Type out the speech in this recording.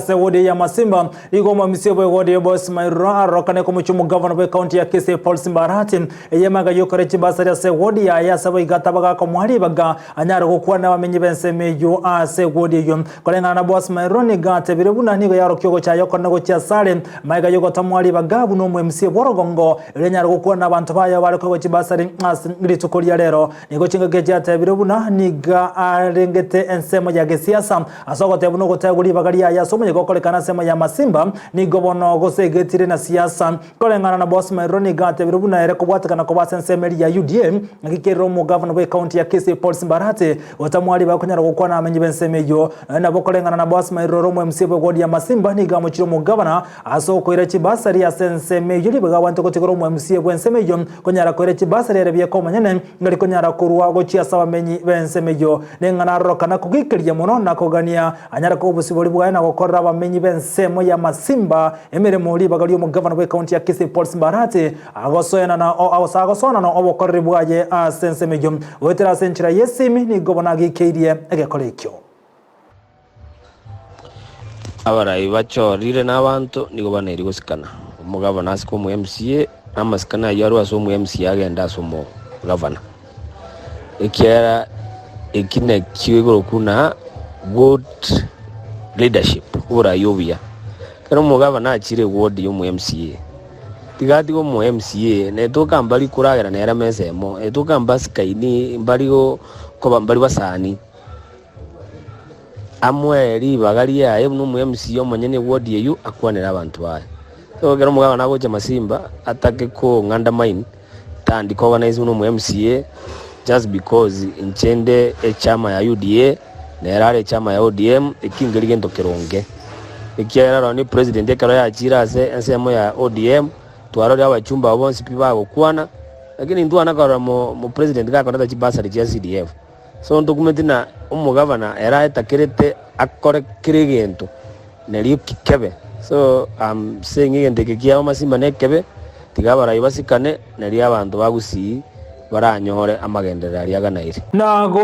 Wodi ya Masimba igoma misibo wodi boss Mairo rokane ko muchumu governor we county ya Kisii Paul Simbarati yemaga yokore chibasari se wodi ya sabo igatabaga ko mwari baga anyara ko kwana bamenyi bense mejo se wodi yo kolenga na boss Mairo ni gate birebuna nigo yaro kyogo cha yokona go cha sale maiga yoko tamwari baga buno mu MC borogongo lenyara ko kwana abantu baya bari ko chibasari ngiri tukolia lero nigo chinga geja te birebuna niga arengete ensemo ya gesiasa asoko te buno ko taguli bagari ya somo gokole kana sema ya Masimba ni gobono gosegetire na siasa kolengana na boss Mairo ni gate birubuna ere kubwata kana kubasa nsemeri ya UDM ngikero mu governor we county ya Kisii Paul Simbarati otamwali bakonyara gukwana amenyi bensemejo na bokolengana na boss Mairo romo MC wodi ya Masimba ni gamuchiro mu governor asoko ire chibasari ya sensemejo libaga wanto kotigoro mu MC wensemejo konyara ko ire chibasari ere bye komanyene ngari konyara kurwa go chia sawa menyi bensemejo nengana rokana kugikirye muno nakogania anyara ko busiboli bwa na gukora bamenyi bensemo ya Masimba emere muri bagalyo mu governor we county ya Kisii Paul Simbarati agosoyana na agosona no obokorri bwaje sensemejo wetera senchira yesimi ni gobona gikerie egekorekyo abarayi bachorire n'abantu nigo baneri gusikana umugabana asiko mu MCA amasikana yaro aso mu MCA agenda aso mu governor ekera ekine kiwego kuna good leadership ura yobia kana umugabana akire ward yo mu MCA tigati go mu MCA ne toka mbali kuragera nera mesemo etoka mbasikaini mbaligo ko mbali basani amweri bagari yaye no mu MCA omanyene ward yeyu akwanera abantu baye so gero mugabana agoje Masimba atake ko nganda mine tandi ko organize no mu MCA just because inchende chama ya UDA nerare chama ya ODM ikingeri gendo kironge ikiera ni president ekaro ya chirase ensemo ya ODM twaro ya bachumba bonsi pibago kwana lakini ndu anakara mu president ga konda chibasari cha CDF so document na umugavana era etakirete akore kirigento neri kikebe so I'm saying ngende kikia Masimba nekebe tigabara ibasikane neri abantu bagusi baranyore amagendera yaganaire nago